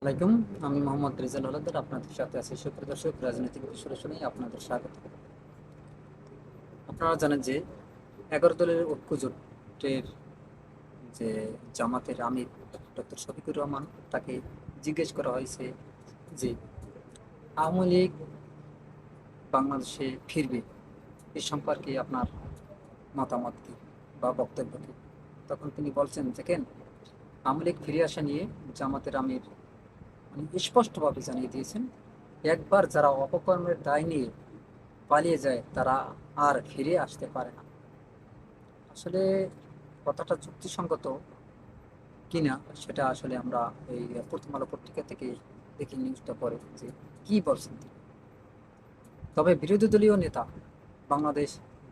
আলাইকুম। আমি মোহাম্মদ রেজাল হলাদার আপনাদের সাথে আছি। সুপ্রিয় দর্শক, রাজনৈতিক বিশ্লেষণে আপনাদের স্বাগত। আপনারা জানেন যে 11 দলের ঐক্য জোটের যে জামাতের আমির ডক্টর শফিকুর রহমান, তাকে জিজ্ঞেস করা হয়েছে যে আওয়ামী লীগ বাংলাদেশে ফিরবে এ সম্পর্কে আপনার মতামত কি বা বক্তব্য কি। তখন তিনি বলছেন, দেখেন, আওয়ামী লীগ ফিরে আসা নিয়ে জামাতের আমির স্পষ্টভাবে জানিয়ে দিয়েছেন, একবার যারা অপকর্মের দায় নিয়ে পালিয়ে যায় তারা আর ফিরে আসতে পারে না। আসলে কথাটা যুক্তিসঙ্গত কিনা সেটা আসলে আমরা এই প্রথম আলো পত্রিকা থেকে দেখি, নিউজটা পড়ে যে কি বলছেন তিনি। তবে বিরোধী দলীয় নেতা বাংলাদেশ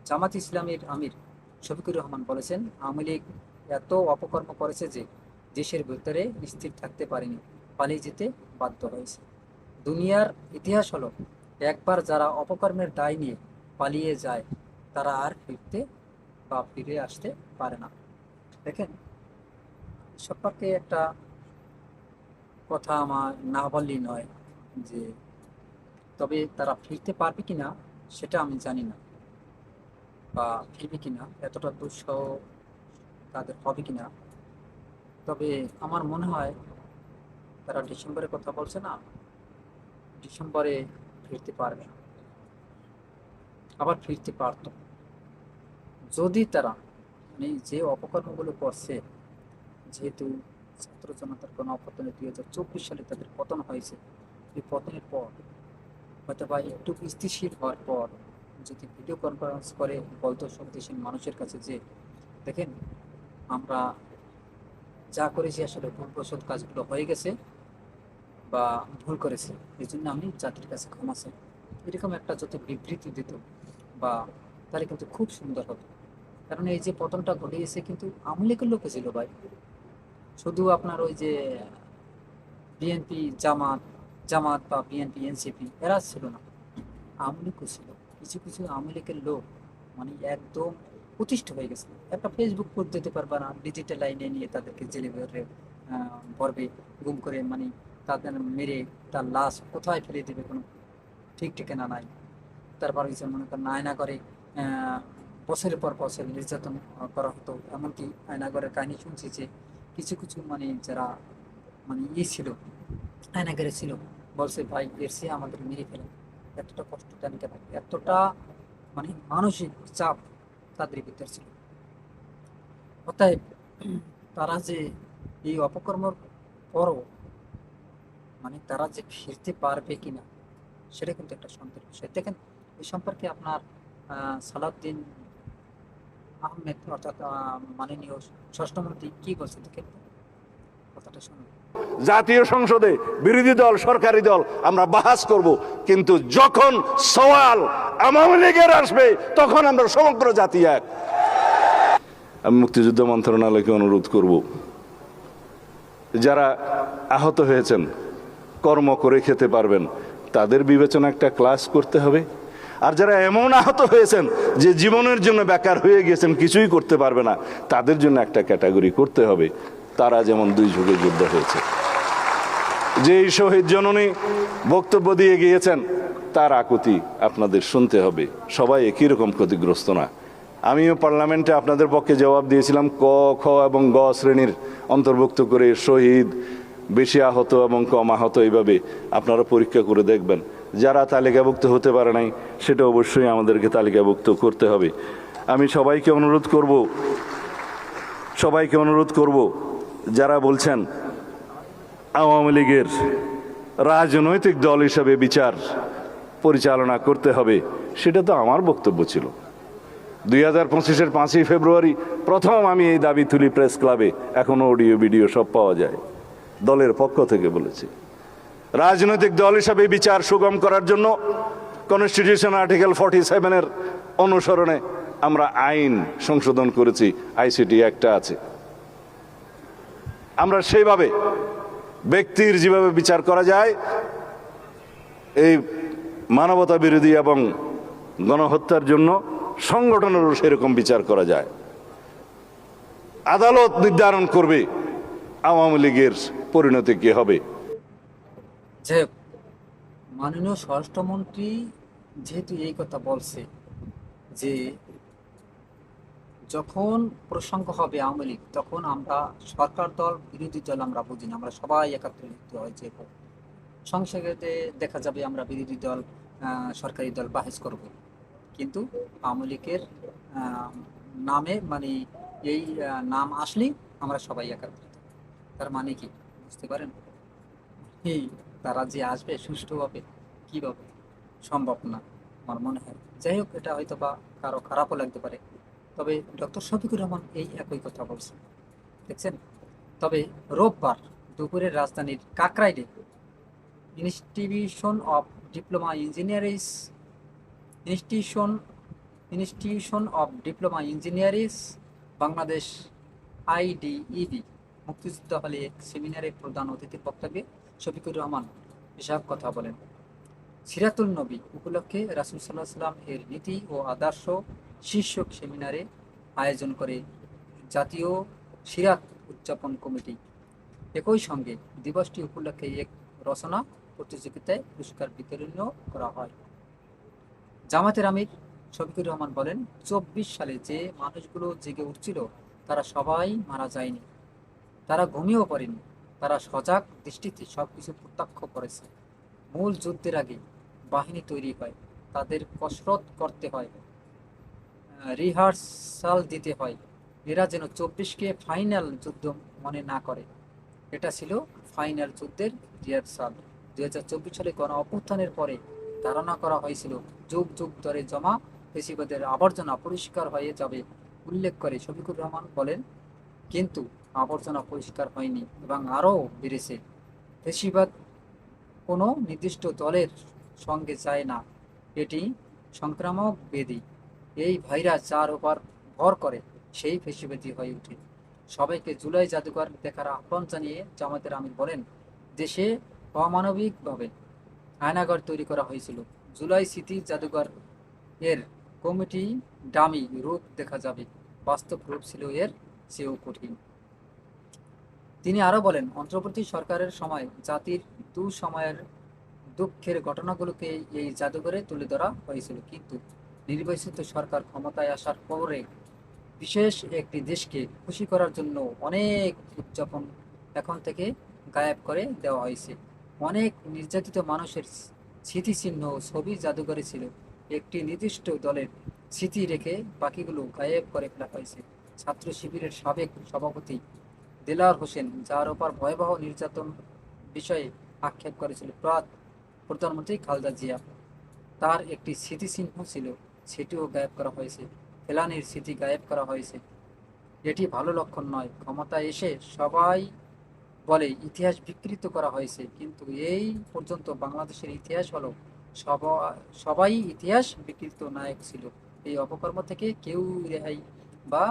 জামাত ইসলামের আমির শফিকুর রহমান বলেছেন, আওয়ামী লীগ এত অপকর্ম করেছে যে দেশের ভেতরে স্থির থাকতে পারেনি, পালিয়ে যেতে বাধ্য হয়েছে। দুনিয়ার ইতিহাস হলো, একবার যারা অপকর্মের দায় নিয়ে পালিয়ে যায় তারা আর ফিরতে বা ফিরে আসতে পারে না। দেখেন, সম্পর্কে একটা কথা আমার না বললেই নয়, যে তবে তারা ফিরতে পারবে কিনা সেটা আমি জানি না, বা ফিরবে কিনা, এতটা দুঃসহ তাদের হবে কিনা। তবে আমার মনে হয় তারা ডিসেম্বরের কথা বলছে না, ডিসেম্বরে ফিরতে পারবে না, আবার ফিরতে পারতো যদি তারা মানে যে অপকর্মগুলো করছে। যেহেতু ছাত্র জনতার কোনো অভ্যুত্থানে 2024 সালে তাদের পতন হয়েছে, এই পতনের পর হয়তো বা একটু স্থিতিশীল হওয়ার পর যদি ভিডিও কনফারেন্স করে বলতো সব দেশের মানুষের কাছে যে দেখেন, আমরা যা করেছি আসলে ভুলবশত কাজগুলো হয়ে গেছে বা ভুল করেছে, এই জন্য আমি জাতির কাছে ক্ষমা চাই, এরকম একটা যদি বিবৃতি দিত বা তাহলে কিন্তু খুব সুন্দর হতো। কারণ এই যে পতনটা ঘটিয়েছে কিন্তু আওয়ামী লীগের লোকে ছিল ভাই, শুধু আপনার ওই যে বিএনপি জামাত জামাত বা বিএনপি এনসিপি এরা ছিল না, আওয়ামী লীগও ছিল। কিছু কিছু আওয়ামী লীগের লোক মানে একদম প্রতিষ্ঠিত হয়ে গেছে। একটা ফেসবুক পোস্ট দিতে পারবে না, ডিজিটাল লাইনে নিয়ে তাদেরকে জেলে পর্বে গুম করে, মানে তাদের মেরে তার লাশ কোথায় ফেলে দেবে কোনো ঠিক ঠিকানা নাই। তারপর হচ্ছে মনে করেন আয়নাঘরে বছরের পর বছর নির্যাতন করা হতো। এমনকি আয়নাঘরের কাহিনী শুনছি যে কিছু কিছু মানে যারা মানে ছিল, আয়নাঘরে ছিল, বলছে ভাই এর চেয়ে আমাদের মেরে ফেলে, এতটা কষ্ট দেন কেন, এতটা মানে মানসিক চাপ তাদের ভিতর ছিল। অতএব তারা যে এই অপকর্মর পরও মানে তারা যে ফিরতে পারবে কিনা সেটা কিন্তু একটা সন্দেহের বিষয়। দেখেন, এই সম্পর্কে আপনার সালাউদ্দিন আহমেদ অর্থাৎ মাননীয় স্বরাষ্ট্রমন্ত্রী কি বলছে, দেখেন কথাটা শুনুন। জাতীয় সংসদে বিরোধী দল সরকারি দল আমরা বাহাস করব, কিন্তু যখন সওয়াল আওয়ামী লীগের আসবে তখন আমরা সমগ্র জাতি এক। আমি মুক্তিযুদ্ধ মন্ত্রণালয়কে অনুরোধ করব, যারা আহত হয়েছেন, কর্ম করে খেতে পারবেন, তাদের বিবেচনা একটা ক্লাস করতে হবে। আর যারা এমন আহত হয়েছেন যে জীবনের জন্য বেকার হয়ে গেছেন, কিছুই করতে পারবে না, তাদের জন্য একটা ক্যাটাগরি করতে হবে। তারা যেমন দুই যুগে যুদ্ধ হয়েছে, যেই শহীদ জননী বক্তব্য দিয়ে গিয়েছেন তার আকুতি আপনাদের শুনতে হবে। সবাই একই রকম ক্ষতিগ্রস্ত না। আমিও পার্লামেন্টে আপনাদের পক্ষে জবাব দিয়েছিলাম, ক, খ এবং গ শ্রেণীর অন্তর্ভুক্ত করে শহীদ, বেশি আহত এবং কম আহত, এইভাবে আপনারা পরীক্ষা করে দেখবেন। যারা তালিকাভুক্ত হতে পারে নাই সেটা অবশ্যই আমাদেরকে তালিকাভুক্ত করতে হবে। আমি সবাইকে অনুরোধ করব যারা বলছেন আওয়ামী লীগের রাজনৈতিক দল হিসাবে বিচার পরিচালনা করতে হবে, সেটা তো আমার বক্তব্য ছিল 2025-এর 5ই ফেব্রুয়ারি প্রথম আমি এই দাবি তুলি প্রেস ক্লাবে। এখনো অডিও ভিডিও সব পাওয়া যায়। দলের পক্ষ থেকে বলেছি, রাজনৈতিক দল হিসাবে বিচার সুগম করার জন্য কনস্টিটিউশন আর্টিকেল 47-এর অনুসরণে আমরা আইন সংশোধন করেছি, আইসিটি একটা আছে। আমরা সেইভাবে ব্যক্তির যেভাবে বিচার করা যায়, এই মানবতা বিরোধী এবং গণহত্যার জন্য সংগঠনেরও সেরকম বিচার করা যায়। আদালত নির্ধারণ করবে আওয়ামী লীগের পরিণতি কি হবে। যে মাননীয় স্বরাষ্ট্রমন্ত্রী যেহেতু এই কথা বলছে যে যখন প্রসঙ্গ হবে আওয়ামী লীগ, তখন আমরা সরকার দল বিরোধী দল আমরা বুঝি না, আমরা সবাই একত্রিত হয়েছে। সংসদে দেখা যাবে আমরা বিরোধী দল সরকারি দল বাহিস করব, কিন্তু আওয়ামী লীগের আহ, নামে মানে এই নাম আসলেই আমরা সবাই একত্রিত। তার মানে কি বুঝতে পারেন? এই তারা যে আসবে সুষ্ঠুভাবে কিভাবে সম্ভব না আমার মনে হয়। যাই হোক, এটা হয়তো বা কারো খারাপও লাগতে পারে, তবে ডক্টর শফিকুর রহমান এই একই কথা বলছেন, দেখছেন। তবে রোববার দুপুরে রাজধানীর কাকরাইলে institution of diploma engineers institution institution of diploma engineers Bangladesh IDEB মুক্তিযুদ্ধ হলে এক সেমিনারে প্রধান অতিথির বক্তব্যে শফিকুর রহমান এসব কথা বলেন। সিরাতুল নবী উপলক্ষে রাসূল সাল্লাল্লাহু আলাইহি সাল্লাম এর নীতি ও আদর্শ শীর্ষক সেমিনারে আয়োজন করে জাতীয় সিরাত উদযাপন কমিটি। একই সঙ্গে দিবসটি উপলক্ষে এক রচনা প্রতিযোগিতায় পুরস্কার বিতরণও করা হয়। জামায়াতের আমির শফিকুর রহমান বলেন, ২৪ সালে যে মানুষগুলো জেগে উঠছিল তারা সবাই মারা যায়নি, তারা ঘুমিয়েও পড়েনি, তারা সজাগ দৃষ্টিতে সবকিছু প্রত্যক্ষ করেছে। মূল যুদ্ধের আগে বাহিনী তৈরি হয়, তাদের কসরত করতে হয়, রিহার্সাল দিতে হয়, এরা যেন ২৪কে ফাইনাল যুদ্ধ মনে না করে। এটা ছিল ফাইনাল যুদ্ধের রিহার্সাল। ২০২৪ সালে গণ অভ্যুত্থানের পরে ধারণা করা হয়েছিল যুগ যুগ ধরে জমা ফেসিবাদের আবর্জনা পরিষ্কার হয়ে যাবে। উল্লেখ করে শফিকুর রহমান বলেন, কিন্তু আবর্জনা পরিষ্কার হয়নি এবং আরও বেড়েছে। ফেসিবাদ কোনো নির্দিষ্ট দলের সঙ্গে যায় না, এটি সংক্রামক ব্যাধি। এই ভাইরাস যার উপর ভর করে সেই ফেসিবাদী হয়ে ওঠে। সবাইকে জুলাই জাদুঘর দেখার আহ্বান জানিয়ে জামায়াতের আমির বলেন, দেশে অমানবিকভাবে আয়নাঘর তৈরি করা হয়েছিল, জুলাই স্মৃতি জাদুঘর এর কমিটি ডামি রূপ দেখা যাবে, বাস্তব রূপ ছিল এর চেয়েও কঠিন। তিনি আরো বলেন, অন্তর্বর্তী সরকারের সময় জাতির দুঃসময়ের দুঃখের ঘটনাগুলোকে এই জাদুঘরে তুলে ধরা হয়েছিল, কিন্তু নির্বাচিত সরকার ক্ষমতায় আসার পরে বিশেষ একটি দেশকে খুশি করার জন্য অনেক উদযাপন এখন থেকে গায়েব করে দেওয়া হয়েছে। অনেক নির্যাতিত মানুষের স্মৃতিচিহ্ন ও ছবি জাদুঘরে ছিল, একটি নির্দিষ্ট দলের স্মৃতি রেখে বাকিগুলো গায়েব করে ফেলা হয়েছে। ছাত্র শিবিরের সাবেক সভাপতি দেলাওয়ার হোসেন, যার ওপর ভয়াবহ নির্যাতন বিষয়ে আক্ষেপ করেছিল প্রধানমন্ত্রী খালেদা জিয়া, তার একটি স্মৃতিচিহ্ন ছিল, সেটিও গায়েব করা হয়েছে। ফেলানির স্মৃতি গায়েব করা হয়েছে। এটি ভালো লক্ষণ নয়। ক্ষমতায় এসে সবাই বলে ইতিহাস বিকৃত করা হয়েছে, কিন্তু এই পর্যন্ত বাংলাদেশের ইতিহাস হলো সবাই ইতিহাস বিকৃত নায়ক ছিল। এই অপকর্ম থেকে কেউ রেহাই বা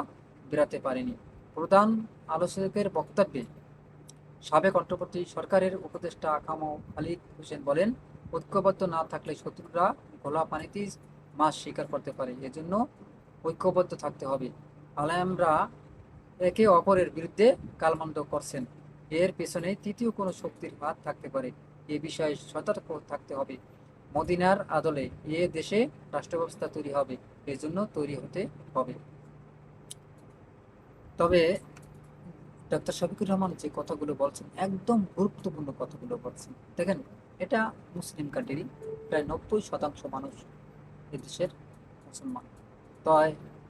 বেরাতে পারেনি। প্রধান আলোচকের বক্তব্যে সাবেক অন্তর্বর্তী সরকারের উপদেষ্টা আকাম খালিদ হোসেন বলেন, ঐক্যবদ্ধ না থাকলে শত্রুরা ঘোলা পানিতেই মাছ শিকার করতে পারে, এজন্য ঐক্যবদ্ধ থাকতে হবে। আলেমরা একে অপরের বিরুদ্ধে কালমন্দ করছেন, এর পেছনে তৃতীয় কোনো শক্তির হাত থাকতে পারে, এ বিষয়ে সতর্ক থাকতে হবে। মদিনার আদলে এ দেশে রাষ্ট্র ব্যবস্থা তৈরি হবে, এজন্য তৈরি হতে হবে। তবে ডক্টর শফিকুর রহমান যে কথাগুলো বলছেন একদম গুরুত্বপূর্ণ কথাগুলো বলছেন। দেখেন, এটা মুসলিম কান্ট্রি, প্রায় 90% মানুষ এদেশের মুসলমান। তাই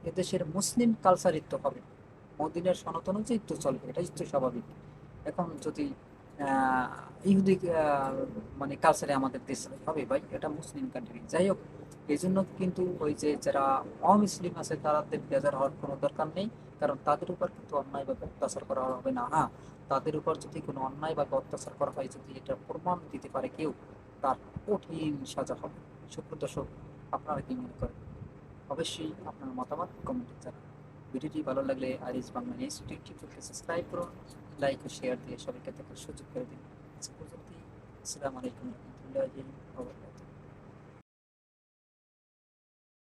এদেশের মুসলিম কালচারিত হবে, মদিনার সনাতন অনুযায়ী তো চলবে, এটাই তো স্বাভাবিক। এখন যদি ইহুদি মানে কালচারে আমাদের দেশ হবে, ভাই এটা মুসলিম কান্ট্রি। যাই হোক, এই জন্য কিন্তু ওই যে যারা অমুসলিম আছে তাদের বেজার হওয়ার কোনো দরকার নেই, কারণ তাদের উপর কিন্তু অন্যায়ভাবে অত্যাচার করা হবে না। হ্যাঁ, তাদের উপর যদি কোনো অন্যায়ভাবে অত্যাচার করা হয়, যদি এটা প্রমাণ দিতে পারে কেউ, তার কঠিন সাজা হবে। সুপ্রদর্শক, আপনারা কি মনে করেন? অবশ্যই আপনার মতামত কমেন্টে জানান। ভিডিওটি ভালো লাগলে আরিস বাংলা ইনস্টিটিউটকে সাবস্ক্রাইব করুন, লাইক ও শেয়ার দিয়ে সবাইকে দেখার সুযোগ করে দিন। আজ পর্যন্ত, আসসালামু আলাইকুম রহমতুল্লাহি ওয়া বারাকাতুহু।